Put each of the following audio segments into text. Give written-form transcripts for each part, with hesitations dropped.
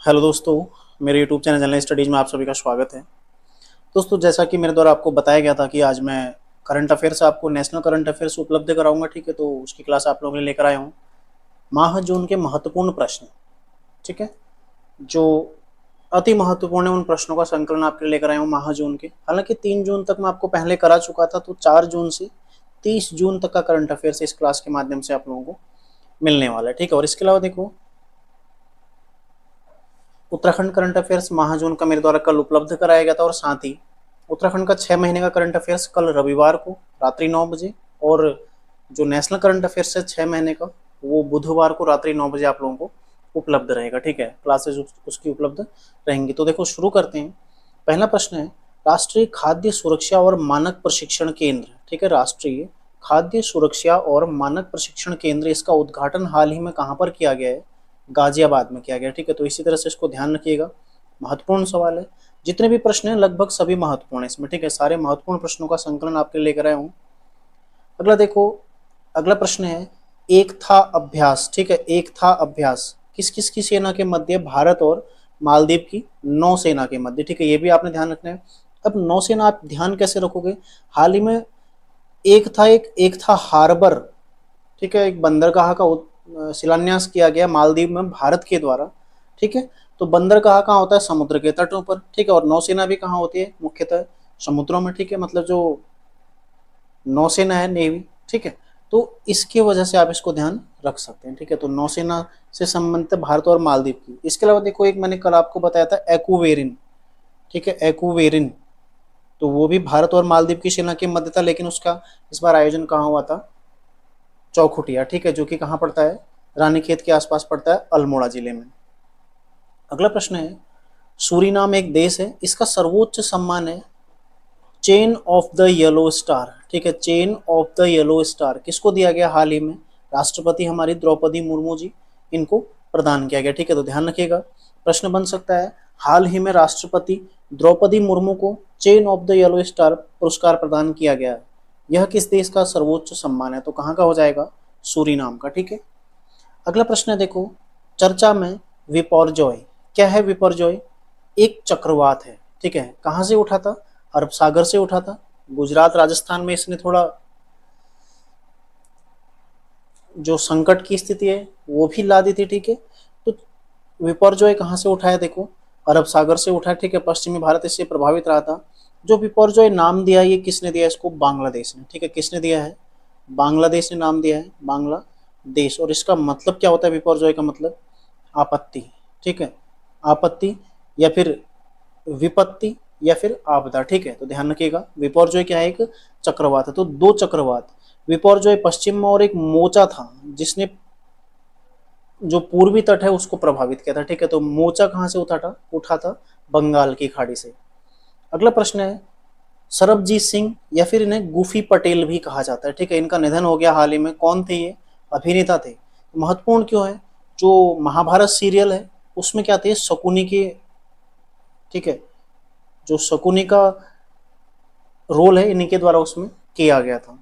Hello दोस्तों, मेरे YouTube channel general studies में आप सभी का स्वागत है। दोस्तों, जैसा कि मेरे द्वारा आपको बताया गया था कि आज मैं करंट अफेयर्स आपको नेशनल करंट अफेयर्स उपलब्ध कराऊंगा। ठीक है, तो उसकी क्लास आप लोगों के लिए लेकर आया हूँ। माह जून के महत्वपूर्ण प्रश्न, ठीक है, जो अति महत्वपूर्ण है, उन प्रश्नों का संकलन आपके लिए लेकर आया हूँ माह जून के। हालांकि 3 जून तक मैं आपको पहले करा चुका था, तो 4 जून से 30 जून तक का करंट अफेयर्स इस क्लास के माध्यम से आप लोगों को मिलने वाला है। ठीक है, और इसके अलावा देखो, उत्तराखंड करंट अफेयर्स माह जून का मेरे द्वारा कल उपलब्ध कराया गया था, और साथ ही उत्तराखंड का 6 महीने का करंट अफेयर्स कल रविवार को रात्रि 9 बजे, और जो नेशनल करंट अफेयर्स है 6 महीने का, वो बुधवार को रात्रि 9 बजे आप लोगों को उपलब्ध रहेगा। ठीक है, क्लासेज उसकी उपलब्ध रहेंगी। तो देखो, शुरू करते हैं। पहला प्रश्न है, राष्ट्रीय खाद्य सुरक्षा और मानक प्रशिक्षण केंद्र, ठीक है, राष्ट्रीय खाद्य सुरक्षा और मानक प्रशिक्षण केंद्र, इसका उद्घाटन हाल ही में कहाँ पर किया गया है? गाजियाबाद में किया गया। ठीक है, तो इसी तरह से इसको ध्यान रखिएगा, महत्वपूर्ण सवाल है। जितने भी प्रश्न हैं लगभग सभी महत्वपूर्ण है इसमें। ठीक है, सारे महत्वपूर्ण प्रश्नों का संकलन आपके लिए लेकर आया हूँ। अगला देखो, अगला प्रश्न है, एक था अभ्यास। ठीक है, एक था अभ्यास किस किस की सेना के मध्य? भारत और मालदीव की नौसेना के मध्य। ठीक है, ये भी आपने ध्यान रखना है। अब नौसेना आप ध्यान कैसे रखोगे? हाल ही में एक था हार्बर, ठीक है, एक बंदरगाह का शिलान्यास किया गया मालदीव में भारत के द्वारा। ठीक है, तो बंदरगाह कहाँ होता है? समुद्र के तटों पर। ठीक है, और नौसेना भी कहाँ होती है? मुख्यतः समुद्रों में। ठीक है, मतलब जो नौसेना है, नेवी। ठीक है, तो इसकी वजह से आप इसको ध्यान रख सकते हैं। ठीक है, तो नौसेना से संबंधित भारत और मालदीव की। इसके अलावा देखो, एक मैंने कल आपको बताया था एक्वेरिन। ठीक है, एक्वेरिन, तो वो भी भारत और मालदीव की सेना के मध्य था, लेकिन उसका इस बार आयोजन कहाँ हुआ था? चौखुटिया। ठीक है, जो कि कहाँ पड़ता है? रानीखेत के आसपास पड़ता है, अल्मोड़ा जिले में। अगला प्रश्न है, सूरीनाम एक देश है, इसका सर्वोच्च सम्मान है chain of the yellow star. ठीक है, chain of the yellow star किसको दिया गया हाल ही में? राष्ट्रपति हमारी द्रौपदी मुर्मू जी, इनको प्रदान किया गया। ठीक है, तो ध्यान रखिएगा, प्रश्न बन सकता है, हाल ही में राष्ट्रपति द्रौपदी मुर्मू को chain of the yellow star पुरस्कार प्रदान किया गया है। यह किस देश का सर्वोच्च सम्मान है? तो कहाँ का हो जाएगा? सूरीनाम का। ठीक है, अगला प्रश्न है, देखो, चर्चा में विपर्जॉय। क्या है विपर्जॉय? एक चक्रवात है। ठीक है, कहाँ से उठा था? अरब सागर से उठा था। गुजरात राजस्थान में इसने थोड़ा जो संकट की स्थिति है वो भी ला दी थी। ठीक है, तो विपर्जॉय कहाँ से उठा है? देखो, अरब सागर से उठा है। ठीक है, पश्चिमी भारत इससे प्रभावित रहा था। जो विपर्जॉय नाम दिया, ये किसने दिया इसको? बांग्लादेश ने। ठीक है, किसने दिया है? बांग्लादेश ने नाम दिया है, बांग्लादेश। और इसका मतलब क्या होता है? विपर्जॉय का मतलब आपत्ति। ठीक है, आपत्ति या फिर विपत्ति या फिर आपदा। ठीक है, तो ध्यान रखिएगा, विपर्जॉय क्या है? एक चक्रवात है। तो दो चक्रवात, विपर्जॉय पश्चिम में और एक मोचा था जिसने जो पूर्वी तट है उसको प्रभावित किया था। ठीक है, तो मोचा कहाँ से उठा था बंगाल की खाड़ी से। अगला प्रश्न है, सरबजीत सिंह या फिर इन्हें गुफी पटेल भी कहा जाता है। ठीक है, इनका निधन हो गया हाल ही में। कौन थे ये? अभिनेता थे। महत्वपूर्ण क्यों है? जो महाभारत सीरियल है उसमें क्या थे? शकुनी के, ठीक है, जो शकुनी का रोल है इन्हीं के द्वारा उसमें किया गया था।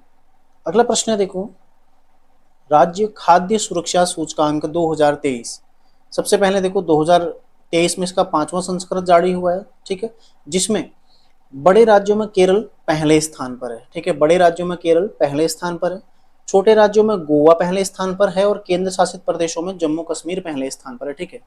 अगला प्रश्न है, देखो, राज्य खाद्य सुरक्षा सूचकांक 2023। सबसे पहले देखो, 2023 में इसका 5वां संस्करण जारी हुआ है। ठीक है, जिसमें बड़े राज्यों में केरल पहले स्थान पर है। ठीक है, बड़े राज्यों में केरल पहले स्थान पर है, छोटे राज्यों में गोवा पहले स्थान पर है, और केंद्र शासित प्रदेशों में जम्मू कश्मीर पहले स्थान पर है। ठीक है,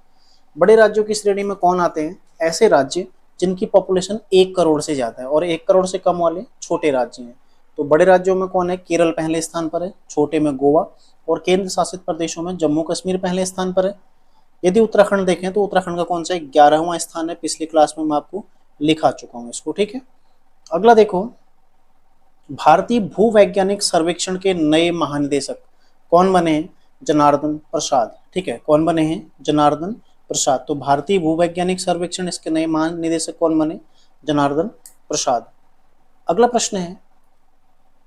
बड़े राज्यों की श्रेणी में कौन आते हैं? ऐसे राज्य जिनकी पॉपुलेशन 1 करोड़ से ज्यादा है, और 1 करोड़ से कम वाले छोटे राज्य हैं। तो बड़े राज्यों में कौन है? केरल पहले स्थान पर है, छोटे में गोवा, और केंद्र शासित प्रदेशों में जम्मू कश्मीर पहले स्थान पर है। यदि उत्तराखंड देखें तो उत्तराखंड का कौन सा? 11वां स्थान है। पिछली क्लास में मैं आपको लिखा चुका हूँ इसको। ठीक है, अगला देखो, भारतीय भूवैज्ञानिक सर्वेक्षण के नए महानिदेशक कौन बने हैं? जनार्दन प्रसाद। ठीक है, कौन बने हैं? जनार्दन प्रसाद। तो भारतीय भूवैज्ञानिक सर्वेक्षण, इसके नए महानिदेशक कौन बने? जनार्दन प्रसाद। अगला प्रश्न है,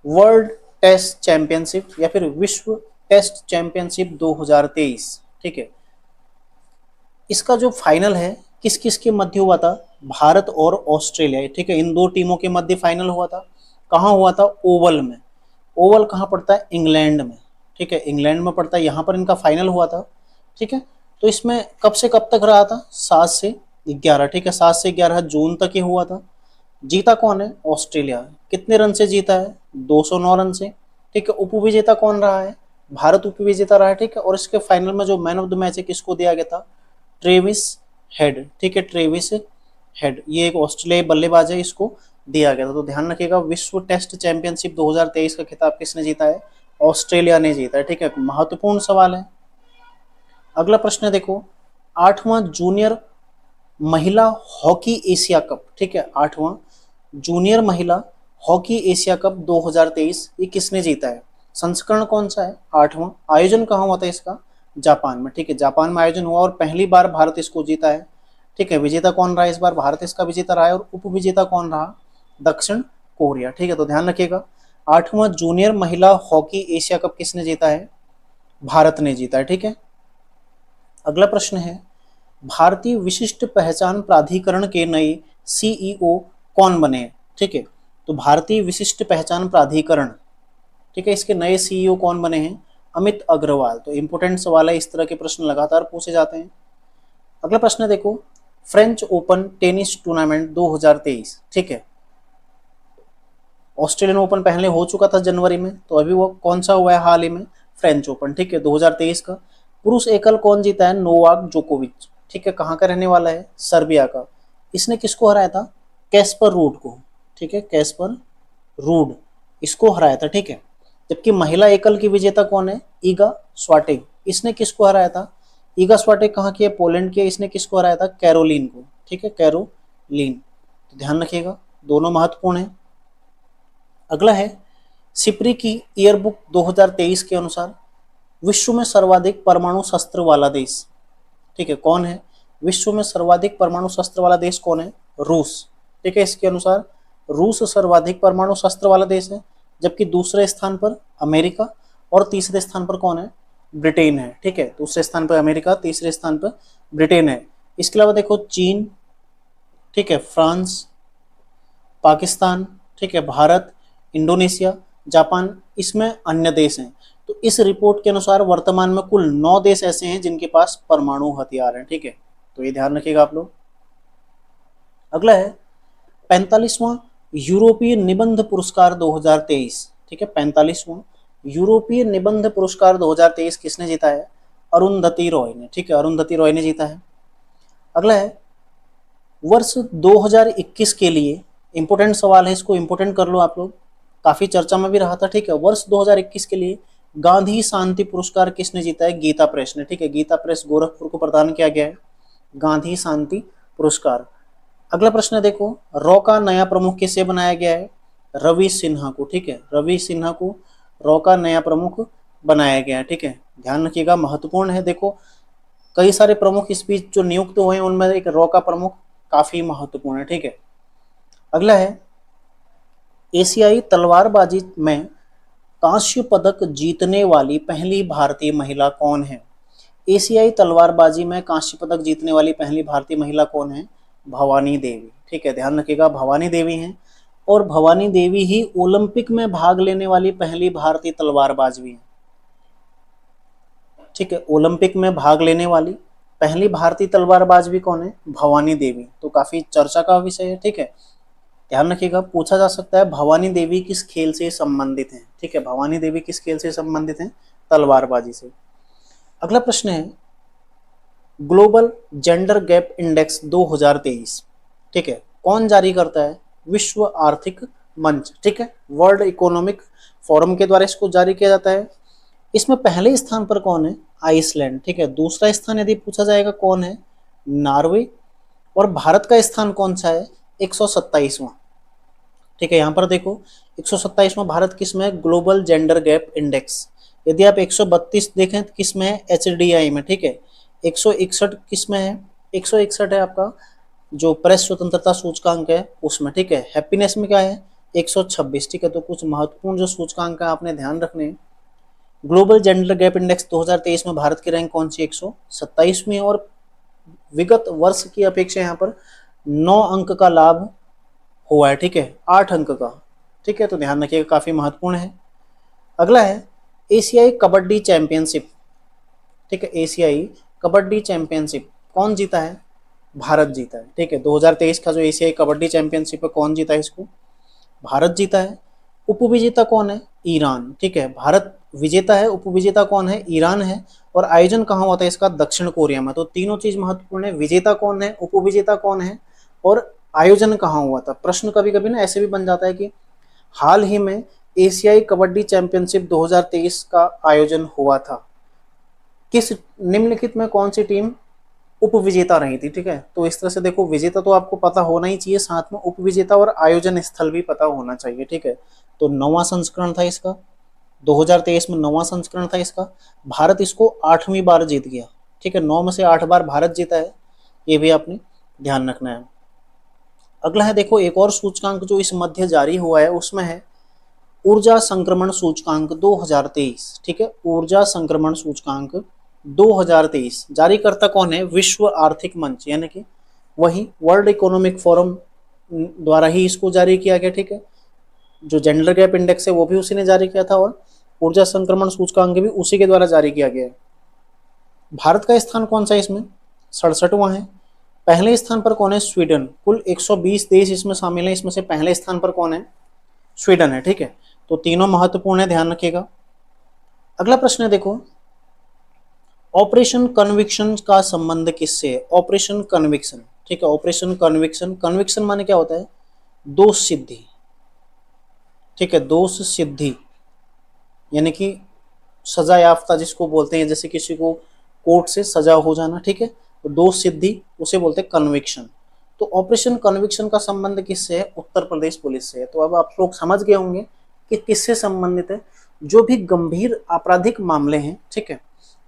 वर्ल्ड टेस्ट चैंपियनशिप या फिर विश्व टेस्ट चैंपियनशिप 2023। ठीक है, इसका जो फाइनल है किस किस के मध्य हुआ था? भारत और ऑस्ट्रेलिया। ठीक है, इन दो टीमों के मध्य फाइनल हुआ था। कहाँ हुआ था? ओवल में। ओवल कहाँ पड़ता है? इंग्लैंड में। ठीक है, इंग्लैंड में पड़ता है, यहाँ पर इनका फाइनल हुआ था। ठीक है, तो इसमें कब से कब तक रहा था? 7 से 11, ठीक है, 7 से 11 जून तक ये हुआ था। जीता कौन है? ऑस्ट्रेलिया। कितने रन से जीता है? 209 रन से, ठीक है। उपविजेता कौन रहा है? भारत उपविजेता रहा है, ठीक है। और इसके फाइनल में जो मैन ऑफ द मैच है किसको दिया गया था? ट्रेविस हेड, ठीक है, ट्रेविस हेड, ये एक ऑस्ट्रेलियाई बल्लेबाज है, इसको दिया गया था। तो ध्यान रखिएगा, विश्व टेस्ट चैंपियनशिप 2023 का खिताब किसने जीता है? ऑस्ट्रेलिया ने जीता है, ठीक है। महत्वपूर्ण सवाल है। अगला प्रश्न देखो, 8वां जूनियर महिला हॉकी एशिया कप, ठीक है, 8वां जूनियर महिला हॉकी एशिया कप 2023 ये किसने जीता है? संस्करण कौन सा है? 8वां। आयोजन कहाँ हुआ था इसका? जापान में, ठीक है, जापान में आयोजन हुआ और पहली बार भारत इसको जीता है, ठीक है। विजेता कौन रहा इस बार? भारत इसका विजेता रहा है। और उपविजेता कौन रहा? दक्षिण कोरिया, ठीक है। तो ध्यान रखिएगा, 8वां जूनियर महिला हॉकी एशिया कप किसने जीता है? भारत ने जीता है, ठीक है। अगला प्रश्न है, भारतीय विशिष्ट पहचान प्राधिकरण के नए सीईओ कौन बने हैं? ठीक है, तो भारतीय विशिष्ट पहचान प्राधिकरण, ठीक है, इसके नए सीईओ कौन बने हैं? अमित अग्रवाल। तो इंपोर्टेंट सवाल है, इस तरह के प्रश्न लगातार पूछे जाते हैं। अगला प्रश्न देखो, फ्रेंच ओपन टेनिस टूर्नामेंट 2023, ठीक है, ऑस्ट्रेलियन ओपन पहले हो चुका था जनवरी में, तो अभी वो कौन सा हुआ है हाल ही में? फ्रेंच ओपन, ठीक है, 2023 का। पुरुष एकल कौन जीता है? नोवाक जोकोविच, ठीक है, कहाँ का रहने वाला है? सर्बिया का। इसने किसको हराया था? कैस्पर रूड को, ठीक है, कैस्पर रूड इसको हराया था, ठीक है। जबकि महिला एकल की विजेता कौन है? ईगा स्वाटेक। इसने किसको हराया था? ईगा स्वाटेक कहाँ की है? पोलैंड की है। इसने किसको हराया था? कैरोलिन को, ठीक है, कैरोलिन। तो ध्यान रखिएगा, दोनों महत्वपूर्ण है। अगला है, सिप्री की ईयरबुक 2023 के अनुसार विश्व में सर्वाधिक परमाणु शस्त्र वाला देश, ठीक है, कौन है? विश्व में सर्वाधिक परमाणु शस्त्र वाला देश कौन है? रूस, ठीक है। इसके अनुसार रूस सर्वाधिक परमाणु शस्त्र वाला देश है, जबकि दूसरे स्थान पर अमेरिका और तीसरे स्थान पर कौन है? ब्रिटेन है, ठीक है। दूसरे स्थान पर अमेरिका, तीसरे स्थान पर ब्रिटेन है। इसके अलावा देखो चीन, ठीक है, फ्रांस, पाकिस्तान, ठीक है, भारत, इंडोनेशिया, जापान, इसमें अन्य देश हैं। तो इस रिपोर्ट के अनुसार वर्तमान में कुल 9 देश ऐसे हैं जिनके पास परमाणु हथियार हैं, ठीक है। तो ये ध्यान रखिएगा आप लोग। अगला है 45वां यूरोपीय निबंध पुरस्कार 2023, ठीक है, 45वां यूरोपीय निबंध पुरस्कार 2023 किसने जीता है? अरुंधति रॉय ने, ठीक है, अरुंधति रॉय ने जीता है। अगला है वर्ष 2021 के लिए, इंपोर्टेंट सवाल है, इसको इंपोर्टेंट कर लो आप लोग, काफी चर्चा में भी रहा था, ठीक है। वर्ष 2021 के लिए गांधी शांति पुरस्कार किसने जीता है? गीता प्रेस ने, ठीक है, गीता प्रेस गोरखपुर को प्रदान किया गया है गांधी शांति पुरस्कार। अगला प्रश्न देखो, रॉ का नया प्रमुख किसे बनाया गया है? रवि सिन्हा को, ठीक है, रवि सिन्हा को रॉ का नया प्रमुख बनाया गया है, ठीक है। ध्यान रखिएगा, महत्वपूर्ण है। देखो कई सारे प्रमुख इस बीच जो नियुक्त हुए हैं उनमें एक रॉ का प्रमुख काफी महत्वपूर्ण है, ठीक है। अगला है, एशियाई तलवारबाजी में कांस्य पदक जीतने वाली पहली भारतीय महिला कौन है? एशियाई तलवारबाजी में कांस्य पदक जीतने वाली पहली भारतीय महिला कौन है? भवानी देवी, ठीक है, ध्यान रखिएगा, भवानी देवी हैं। और भवानी देवी ही ओलंपिक में भाग लेने वाली पहली भारतीय तलवारबाज भी है, ठीक है, ओलंपिक में भाग लेने वाली पहली भारतीय तलवारबाज भी कौन है? भवानी देवी। तो काफी चर्चा का विषय है, ठीक है। ध्यान रखिएगा, पूछा जा सकता है भवानी देवी किस खेल से संबंधित हैं, ठीक है, भवानी देवी किस खेल से संबंधित हैं? तलवारबाजी से। अगला प्रश्न है, ग्लोबल जेंडर गैप इंडेक्स 2023, ठीक है, कौन जारी करता है? विश्व आर्थिक मंच, ठीक है, वर्ल्ड इकोनॉमिक फोरम के द्वारा इसको जारी किया जाता है। इसमें पहले स्थान पर कौन है? आइसलैंड, ठीक है। दूसरा स्थान यदि पूछा जाएगा कौन है? नॉर्वे। और भारत का स्थान कौन सा है? 127वां, ठीक है। यहाँ पर देखो 127वां भारत किस में है? Global gender gap index. यदि आप 132 देखें तो किस में है? HDI में, ठीक है। 161 किस में है? 161 है आपका जो प्रेस स्वतंत्रता सूचकांक है उसमें, ठीक है। हैप्पीनेस में क्या है? 126, ठीक है। तो कुछ महत्वपूर्ण जो सूचकांक है आपने ध्यान रखने। ग्लोबल जेंडर गैप इंडेक्स 2023 में भारत की रैंक कौन सी? 127वीं। और विगत वर्ष की अपेक्षा यहाँ पर 9 अंक का लाभ हुआ है, ठीक है, 8 अंक का, ठीक है। तो ध्यान रखिएगा, काफी महत्वपूर्ण है। अगला है एशियाई कबड्डी चैंपियनशिप, ठीक है, एशियाई कबड्डी चैंपियनशिप कौन जीता है? भारत जीता है, ठीक है। 2023 का जो एशियाई कबड्डी चैंपियनशिप है कौन जीता है इसको? भारत जीता है। उपविजेता कौन है? ईरान, ठीक है। भारत विजेता है, उपविजेता कौन है? ईरान है। और आयोजन कहाँ हुआ था इसका? दक्षिण कोरिया में। तो तीनों चीज महत्वपूर्ण है, विजेता कौन है, उपविजेता कौन है और आयोजन कहाँ हुआ था। प्रश्न कभी कभी ना ऐसे भी बन जाता है कि हाल ही में एशियाई कबड्डी चैंपियनशिप 2023 का आयोजन हुआ था, किस निम्नलिखित में कौन सी टीम उपविजेता रही थी, ठीक है। तो इस तरह से देखो, विजेता तो आपको पता होना ही चाहिए, साथ में उपविजेता और आयोजन स्थल भी पता होना चाहिए, ठीक है। तो 9वां संस्करण था इसका, 2023 में 9वां संस्करण था इसका। भारत इसको 8वीं बार जीत गया, ठीक है। 9 में से 8 बार भारत जीता है, ये भी आपने ध्यान रखना है। अगला है देखो, एक और सूचकांक जो इस मध्य जारी हुआ है उसमें है ऊर्जा संक्रमण सूचकांक 2023, ठीक है। ऊर्जा संक्रमण सूचकांक 2023 जारीकर्ता कौन है? विश्व आर्थिक मंच, यानी कि वही वर्ल्ड इकोनॉमिक फोरम द्वारा ही इसको जारी किया गया, ठीक है। जो जेंडर गैप इंडेक्स है वो भी उसी ने जारी किया था और ऊर्जा संक्रमण सूचकांक भी उसी के द्वारा जारी किया गया है। भारत का स्थान कौन सा है इसमें? 67वां है। पहले स्थान पर कौन है? स्वीडन। कुल 120 देश इसमें शामिल है, इसमें से पहले स्थान पर कौन है? स्वीडन है, ठीक है। तो तीनों महत्वपूर्ण है, ध्यान रखिएगा। अगला प्रश्न है देखो, ऑपरेशन कन्विक्शन का संबंध किससे है? ऑपरेशन कन्विक्शन, ठीक है। ऑपरेशन कन्विक्शन, कन्विक्शन माने क्या होता है? दोष सिद्धि, ठीक है। दोष सिद्धि यानी कि सजा याफ्ता जिसको बोलते हैं, जैसे किसी को कोर्ट से सजा हो जाना, ठीक है। तो दोष सिद्धि उसे बोलते हैं कन्विक्शन। तो ऑपरेशन कन्विक्शन का संबंध किससे है? उत्तर प्रदेश पुलिस से है। तो अब आप लोग समझ गए होंगे कि किससे संबंधित है। जो भी गंभीर आपराधिक मामले हैं, ठीक है,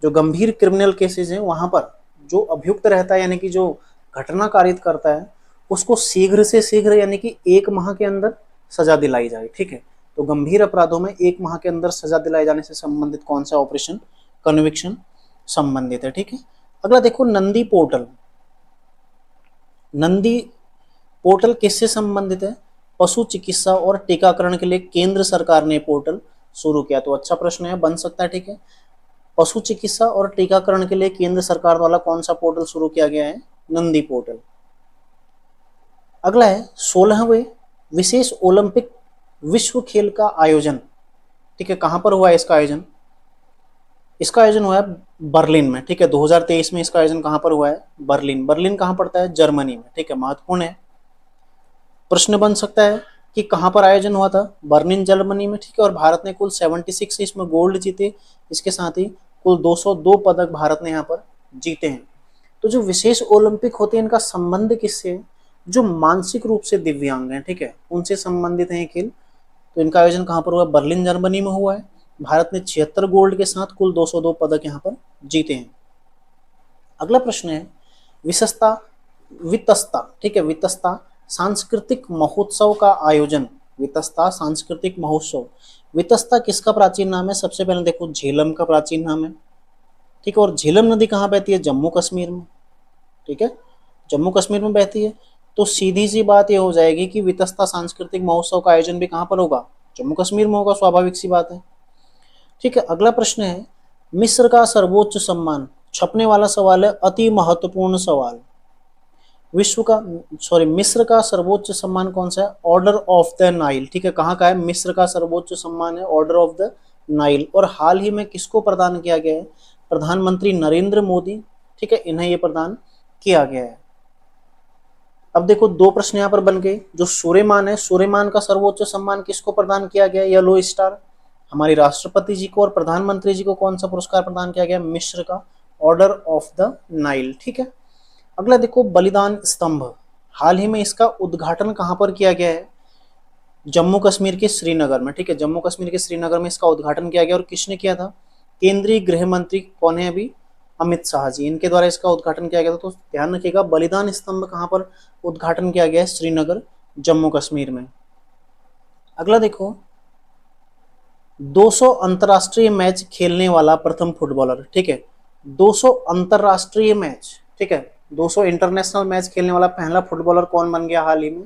जो गंभीर क्रिमिनल केसेस हैं, वहां पर जो अभियुक्त रहता है यानी कि जो घटना कारित करता है उसको शीघ्र से शीघ्र यानी कि 1 माह के अंदर सजा दिलाई जाए, ठीक है। तो गंभीर अपराधों में 1 माह के अंदर सजा दिलाए जाने से संबंधित कौन सा ऑपरेशन कन्विक्शन संबंधित है, ठीक है। अगला देखो, नंदी पोर्टल। नंदी पोर्टल किससे संबंधित है? पशु चिकित्सा और टीकाकरण के लिए केंद्र सरकार ने पोर्टल शुरू किया। तो अच्छा प्रश्न है, बन सकता है, ठीक है। पशु चिकित्सा और टीकाकरण के लिए केंद्र सरकार द्वारा कौन सा पोर्टल शुरू किया गया है? नंदी पोर्टल। अगला है 16वें विशेष ओलंपिक विश्व खेल का आयोजन, ठीक है। कहां पर हुआ है इसका आयोजन? इसका आयोजन हुआ है बर्लिन में, ठीक है। 2023 में इसका आयोजन कहां पर हुआ है? बर्लिन। बर्लिन कहां पड़ता है? जर्मनी में, ठीक है। महत्वपूर्ण है, प्रश्न बन सकता है कि कहां पर आयोजन हुआ था? बर्लिन जर्मनी में, ठीक है। और भारत ने कुल 76 इसमें गोल्ड जीते, इसके साथ ही कुल 202 पदक भारत ने यहाँ पर जीते हैं। तो जो विशेष ओलंपिक होते हैं इनका संबंध किससे है? जो मानसिक रूप से दिव्यांग हैं, ठीक है, उनसे संबंधित है ये खेल। तो इनका आयोजन कहां पर हुआ? बर्लिन जर्मनी में हुआ है। भारत ने 76 गोल्ड के साथ कुल 202 पदक यहाँ पर जीते हैं। अगला प्रश्न है वितस्ता, ठीक है। वितस्ता सांस्कृतिक महोत्सव का आयोजन। वितस्ता सांस्कृतिक महोत्सव, वितस्ता किसका प्राचीन नाम है? सबसे पहले देखो, झेलम का प्राचीन नाम है, ठीक है। और झेलम नदी कहाँ बहती है? जम्मू कश्मीर में, ठीक है, जम्मू कश्मीर में बहती है। तो सीधी सी बात ये हो जाएगी कि वितस्ता सांस्कृतिक महोत्सव का आयोजन भी कहाँ पर होगा? जम्मू कश्मीर में होगा, स्वाभाविक सी बात है, ठीक है। अगला प्रश्न है मिस्र का सर्वोच्च सम्मान। छपने वाला सवाल है, अति महत्वपूर्ण सवाल। मिस्र का सर्वोच्च सम्मान कौन सा है? ऑर्डर ऑफ द नाइल, ठीक है। कहाँ का है? मिस्र का सर्वोच्च सम्मान है ऑर्डर ऑफ द नाइल। और हाल ही में किसको प्रदान किया गया है? प्रधानमंत्री नरेंद्र मोदी, ठीक है, इन्हें यह प्रदान किया गया है। अब देखो, 2 प्रश्न यहाँ पर बन गए। जो सुलेमान है, सुलेमान का सर्वोच्च सम्मान किसको प्रदान किया गया? Yellow star. हमारी राष्ट्रपति जी को और प्रधानमंत्री जी को कौन सा पुरस्कार प्रदान किया गया? मिस्र का ऑर्डर ऑफ द नाइल, ठीक है। अगला देखो, बलिदान स्तंभ। हाल ही में इसका उद्घाटन कहां पर किया गया है? जम्मू कश्मीर के श्रीनगर में, ठीक है। जम्मू कश्मीर के श्रीनगर में इसका उद्घाटन किया गया। और किसने किया था? केंद्रीय गृह मंत्री कौन है अभी? अमित शाह जी, इनके द्वारा इसका उद्घाटन किया गया था। तो ध्यान रखिएगा, बलिदान स्तंभ कहां पर उद्घाटन किया गया है? श्रीनगर, जम्मू कश्मीर में। अगला देखो, 200 अंतरराष्ट्रीय मैच खेलने वाला प्रथम फुटबॉलर, ठीक है। 200 अंतरराष्ट्रीय मैच, ठीक है, 200 इंटरनेशनल मैच खेलने वाला पहला फुटबॉलर कौन बन गया हाल ही में?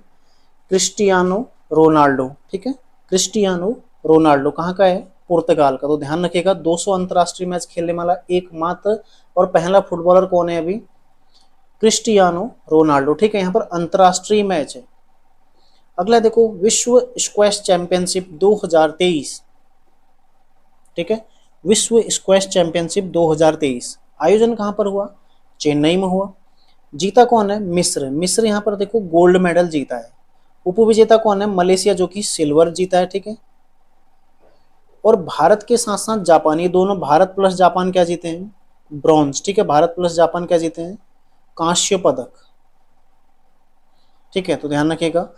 क्रिस्टियानो रोनाल्डो, ठीक है। क्रिस्टियानो रोनाल्डो कहाँ का है? पुर्तगाल का। तो ध्यान रखिएगा 200 अंतरराष्ट्रीय मैच खेलने वाला एकमात्र और पहला फुटबॉलर कौन है अभी? Cristiano Ronaldo. ठीक है, यहाँ पर अंतरराष्ट्रीय मैच है। अगला देखो विश्व स्क्वैश चैंपियनशिप 2023। ठीक है, विश्व स्क्वैश चैंपियनशिप 2023 आयोजन कहां पर हुआ? चेन्नई में हुआ। जीता कौन है? मिस्र। मिस्र यहाँ पर देखो गोल्ड मेडल जीता है। उपविजेता कौन है? मलेशिया, जो कि सिल्वर जीता है। ठीक है, और भारत के साथ साथ जापान, ये दोनों भारत प्लस जापान क्या जीते हैं? ब्रॉन्ज। ठीक है, भारत प्लस जापान क्या जीते हैं? कांस्य पदक। ठीक है, तो ध्यान रखिएगा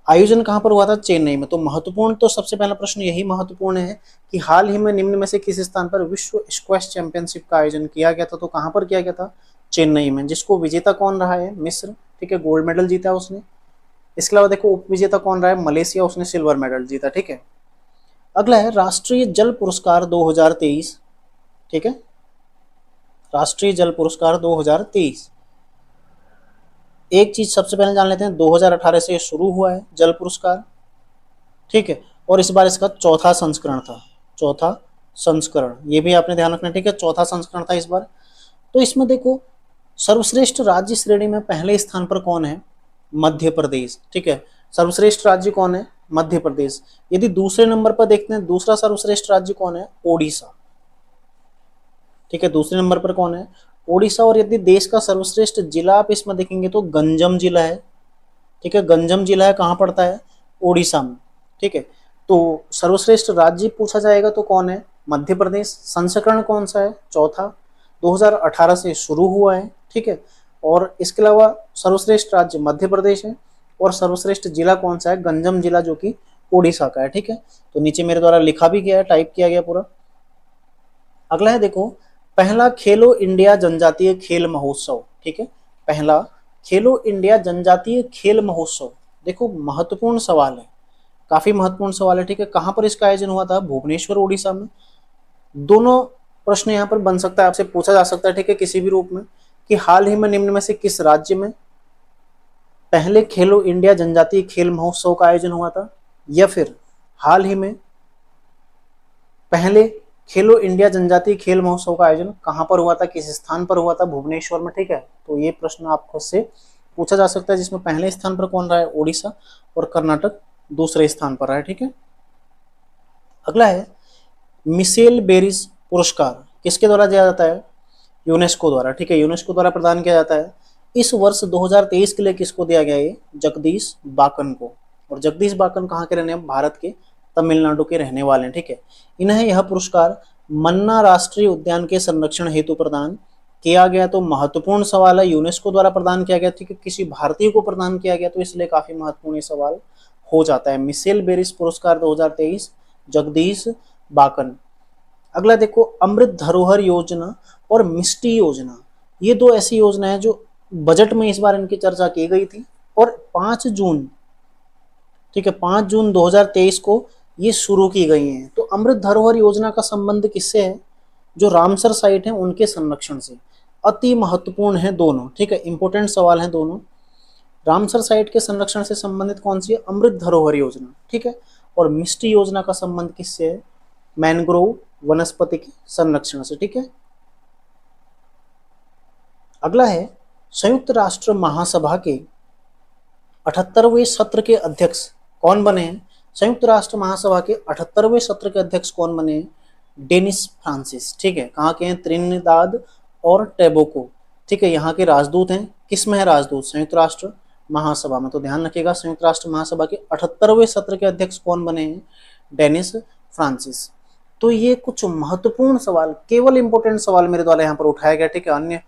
आयोजन कहां पर हुआ था? चेन्नई में। तो महत्वपूर्ण, तो सबसे पहला प्रश्न यही महत्वपूर्ण है कि हाल ही में निम्न में से किस स्थान पर विश्व स्क्वैश चैंपियनशिप का आयोजन किया गया था? तो कहां पर किया गया था? चेन्नई में। जिसको विजेता कौन रहा है? मिस्र। ठीक है, गोल्ड मेडल जीता उसने। इसके अलावा देखो उप विजेता कौन रहा है? मलेशिया, उसने सिल्वर मेडल जीता। ठीक है, अगला है राष्ट्रीय जल पुरस्कार 2023। ठीक है, राष्ट्रीय जल पुरस्कार 2023। एक चीज सबसे पहले जान लेते हैं, 2018 से शुरू हुआ है जल पुरस्कार। ठीक है, और इस बार इसका चौथा संस्करण था। चौथा संस्करण, ये भी आपने ध्यान रखना। ठीक है, चौथा संस्करण था इस बार। तो इसमें देखो सर्वश्रेष्ठ राज्य श्रेणी में पहले स्थान पर कौन है? मध्य प्रदेश। ठीक है, सर्वश्रेष्ठ राज्य कौन है? मध्य प्रदेश। यदि दूसरे नंबर पर देखते हैं, दूसरा सर्वश्रेष्ठ राज्य कौन है? ओडिशा। ठीक है, दूसरे नंबर पर कौन है? ओडिशा। और यदि देश का सर्वश्रेष्ठ जिला आप इसमें देखेंगे तो गंजम जिला है। ठीक है, गंजम जिला है, कहाँ पड़ता है? ओडिशा में। ठीक है, तो सर्वश्रेष्ठ राज्य पूछा जाएगा तो कौन है? मध्य प्रदेश। संस्करण कौन सा है? चौथा, 2018 से शुरू हुआ है। ठीक है, और इसके अलावा सर्वश्रेष्ठ राज्य मध्य प्रदेश है और सर्वश्रेष्ठ जिला कौन सा है? गंजम जिला, जो कि ओडिशा का है। ठीक है, तो नीचे मेरे द्वारा लिखा भी गया है, टाइप किया गया पूरा। अगला है देखो पहला खेलो इंडिया जनजातीय खेल महोत्सव। ठीक है, पहला खेलो इंडिया जनजातीय खेल महोत्सव। देखो महत्वपूर्ण सवाल है, काफी महत्वपूर्ण सवाल है। ठीक है, कहां पर इसका आयोजन हुआ था? भुवनेश्वर, ओडिशा में। दोनों प्रश्न यहाँ पर बन सकता है, आपसे पूछा जा सकता है। ठीक है, किसी भी रूप में कि हाल ही में निम्न में से किस राज्य में पहले खेलो इंडिया जनजातीय खेल महोत्सव का आयोजन हुआ था, या फिर हाल ही में पहले खेलो इंडिया जनजातीय खेल महोत्सव का आयोजन कहां पर हुआ था, किस स्थान पर हुआ था? भुवनेश्वर में। ठीक है, तो ये प्रश्न आपको से पूछा जा सकता है, जिसमें पहले स्थान पर कौन रहा है? ओडिशा, और कर्नाटक दूसरे स्थान पर रहा है। ठीक है, अगला है मिशेल बेरिस पुरस्कार किसके द्वारा दिया जाता है? यूनेस्को द्वारा। ठीक है, यूनेस्को द्वारा प्रदान किया जाता है। इस वर्ष 2023 के लिए किसको दिया गया? ये जगदीश बाकन को। और जगदीश बाकन कहाँ के रहने हैं? भारत के तमिलनाडु के रहने वाले हैं। ठीक है, इन्हें यह पुरस्कार मन्ना राष्ट्रीय उद्यान के संरक्षण हेतु प्रदान किया गया। तो महत्वपूर्ण सवाल है, यूनेस्को द्वारा प्रदान किया गया। ठीक है, किसी भारतीय को प्रदान किया गया, तो इसलिए काफी महत्वपूर्ण सवाल हो जाता है। मिशेल बेरिस पुरस्कार 2023 जगदीश बाकन। अगला देखो अमृत धरोहर योजना और मिष्टी योजना, ये दो ऐसी योजना है जो बजट में इस बार इनकी चर्चा की गई थी। और 5 जून, ठीक है, 5 जून 2023 को ये शुरू की गई हैं। तो अमृत धरोहर योजना का संबंध किससे है? जो रामसर साइट है उनके संरक्षण से। अति महत्वपूर्ण है दोनों। ठीक है, इंपोर्टेंट सवाल है दोनों। रामसर साइट के संरक्षण से संबंधित कौन सी है? अमृत धरोहर योजना। ठीक है, और मिष्टी योजना का संबंध किससे है? मैनग्रोव वनस्पति के संरक्षण से। ठीक है, अगला है संयुक्त राष्ट्र महासभा के 78वें सत्र के अध्यक्ष कौन बने हैं? संयुक्त राष्ट्र महासभा के 78वें सत्र के अध्यक्ष कौन बने हैं? Dennis Francis. ठीक है, कहाँ के हैं? त्रिनिदाद और टोबैगो। ठीक है, यहाँ के राजदूत हैं। किस में है राजदूत? संयुक्त राष्ट्र महासभा में। तो ध्यान रखिएगा संयुक्त राष्ट्र महासभा के 78वें सत्र के अध्यक्ष कौन बने हैं? Dennis Francis. तो ये कुछ महत्वपूर्ण सवाल, केवल इंपोर्टेंट सवाल मेरे द्वारा यहाँ पर उठाया गया। ठीक है, अन्य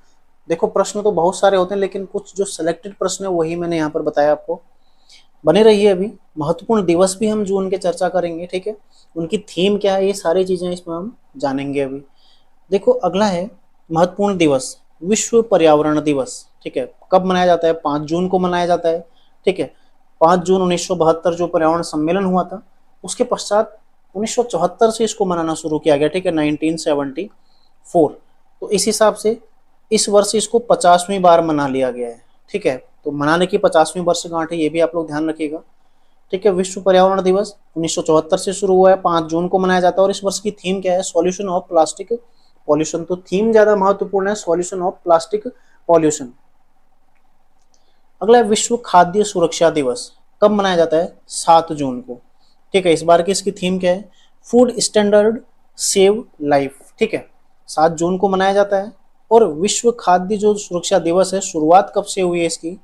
देखो प्रश्न तो बहुत सारे होते हैं, लेकिन कुछ जो सिलेक्टेड प्रश्न है वही मैंने यहाँ पर बताया आपको। बने रहिए, अभी महत्वपूर्ण दिवस भी हम जून के चर्चा करेंगे। ठीक है, उनकी थीम क्या है, ये सारी चीजें इसमें हम जानेंगे अभी। देखो अगला है महत्वपूर्ण दिवस, विश्व पर्यावरण दिवस। ठीक है, कब मनाया जाता है? 5 जून को मनाया जाता है। ठीक है, 5 जून 1972 जो पर्यावरण सम्मेलन हुआ था, उसके पश्चात 1974 से इसको मनाना शुरू किया गया। ठीक है, 1974। तो इस हिसाब से इस वर्ष इसको 50वीं बार मना लिया गया है। ठीक है, तो मनाने की 50वीं वर्षगांठ है, ये भी आप लोग ध्यान रखिएगा। ठीक है। विश्व पर्यावरण दिवस 1974 से शुरू हुआ है, 5 जून को मनाया जाता है और इस वर्ष की थीम क्या है, सॉल्यूशन ऑफ प्लास्टिक पॉल्यूशन। तो थीम ज्यादा महत्वपूर्ण है, सॉल्यूशन ऑफ प्लास्टिक पॉल्यूशन। अगला है विश्व खाद्य सुरक्षा दिवस, कब मनाया जाता है, 7 जून को। ठीक है, इस बार की इसकी थीम क्या है, फूड स्टैंडर्ड सेव लाइफ। ठीक है, 7 जून को मनाया जाता है। और विश्व खाद्य जो सुरक्षा दिवस है, शुरुआत कब से हुई है इसकी,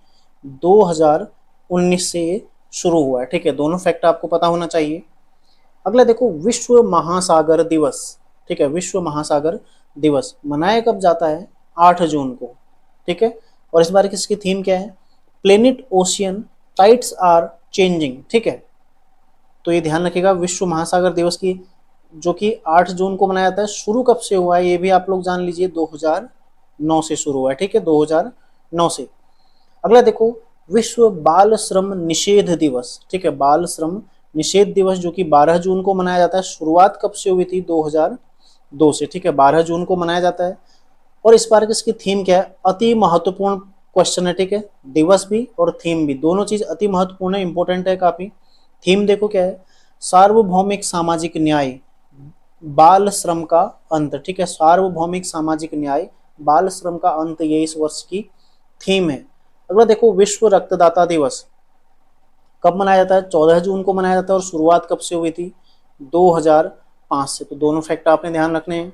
2019 से ये शुरू हुआ है। ठीक है, दोनों फैक्ट आपको पता होना चाहिए। अगला देखो विश्व महासागर दिवस। ठीक है, विश्व महासागर दिवस मनाया कब जाता है, 8 जून को। ठीक है, और इस बार की इसकी थीम क्या है, planet ocean tides are changing. ठीक है, तो ये ध्यान रखिएगा, विश्व महासागर दिवस की जो कि 8 जून को मनाया जाता है, शुरू कब से हुआ है ये भी आप लोग जान लीजिए, 2009 से शुरू हुआ है। ठीक है, 2009 से। अगला देखो विश्व बाल श्रम निषेध दिवस। ठीक है, बाल श्रम निषेध दिवस जो कि 12 जून को मनाया जाता है, शुरुआत कब से हुई थी, 2002 से। ठीक है, 12 जून को मनाया जाता है। और इस बार इसकी थीम क्या है, अति महत्वपूर्ण क्वेश्चन है। ठीक है, दिवस भी और थीम भी, दोनों चीज अति महत्वपूर्ण है, इंपॉर्टेंट है काफी। थीम देखो क्या है, सार्वभौमिक सामाजिक न्याय बाल श्रम का अंत। ठीक है, सार्वभौमिक सामाजिक न्याय बाल श्रम का अंत, ये इस वर्ष की थीम है। अगला देखो विश्व रक्तदाता दिवस कब मनाया जाता है, 14 जून को मनाया जाता है और शुरुआत कब से हुई थी, 2005 से। तो दोनों फैक्ट आपने ध्यान रखने हैं।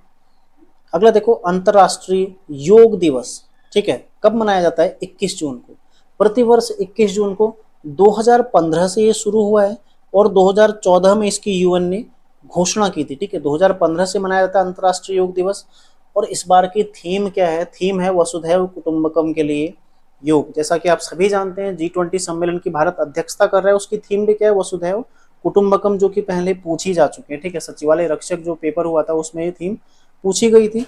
अगला देखो अंतरराष्ट्रीय योग दिवस। ठीक है, कब मनाया जाता है, 21 जून को। प्रतिवर्ष 21 जून को, 2015 से ये शुरू हुआ है और 2014 में इसकी यूएन ने घोषणा की थी। ठीक है, 2015 से मनाया जाता है अंतरराष्ट्रीय योग दिवस। और इस बार की थीम क्या है, थीम है वसुधैव कुटुंबकम के लिए योग। जैसा कि आप सभी जानते हैं G20 सम्मेलन की भारत अध्यक्षता कर रहा है, उसकी थीम भी क्या है, वसुधैव कुटुंबकम, जो कि पहले पूछी जा चुकी है। ठीक है, सचिवालय रक्षक जो पेपर हुआ था उसमें ये थीम पूछी गई थी।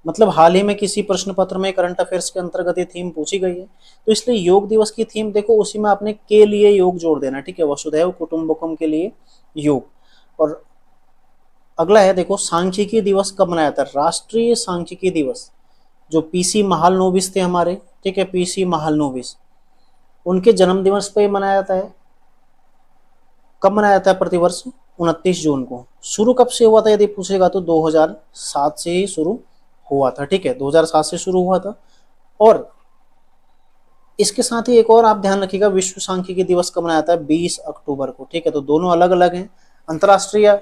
मतलब हाल ही में किसी प्रश्न पत्र में करंट अफेयर्स के अंतर्गत ये थीम पूछी गई है। तो इसलिए योग दिवस की थीम देखो, उसी में आपने के लिए योग जोड़ देना। ठीक है, वसुधैव कुटुंबकम के लिए योग। और अगला है देखो सांख्यिकी दिवस कब मनाया जाता है, राष्ट्रीय सांख्यिकी दिवस। जो पीसी महालनोबिस थे हमारे, ठीक है, पीसी महालनोबिस, उनके जन्म दिवस पे मनाया जाता है। कब मनाया जाता है, प्रतिवर्ष 29 जून को। शुरू कब से हुआ था यदि पूछेगा तो 2007 से ही शुरू हुआ था। ठीक है, 2007 से शुरू हुआ था। और इसके साथ ही एक और आप ध्यान रखिएगा, विश्व सांख्यिकी दिवस कब मनाया जाता है, 20 अक्टूबर को। ठीक है, तो दोनों अलग अलग हैं। अंतर्राष्ट्रीय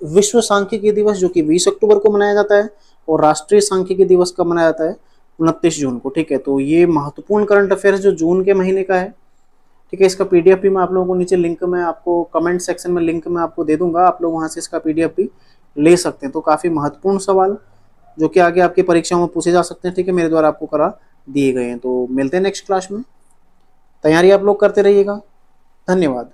विश्व सांख्यिकी दिवस जो कि 20 अक्टूबर को मनाया जाता है और राष्ट्रीय सांख्यिकी दिवस कब मनाया जाता है, 29 जून को। ठीक है, तो ये महत्वपूर्ण करंट अफेयर्स जो जून के महीने का है। ठीक है, इसका पीडीएफ भी मैं आप लोगों को नीचे लिंक में आपको कमेंट सेक्शन में लिंक में आपको दे दूंगा, आप लोग वहां से इसका पीडीएफ भी ले सकते हैं। तो काफी महत्वपूर्ण सवाल जो कि आगे आपकी परीक्षाओं में पूछे जा सकते हैं। ठीक है, मेरे द्वारा आपको करा दिए गए हैं। तो मिलते हैं नेक्स्ट क्लास में, तैयारी आप लोग करते रहिएगा। धन्यवाद।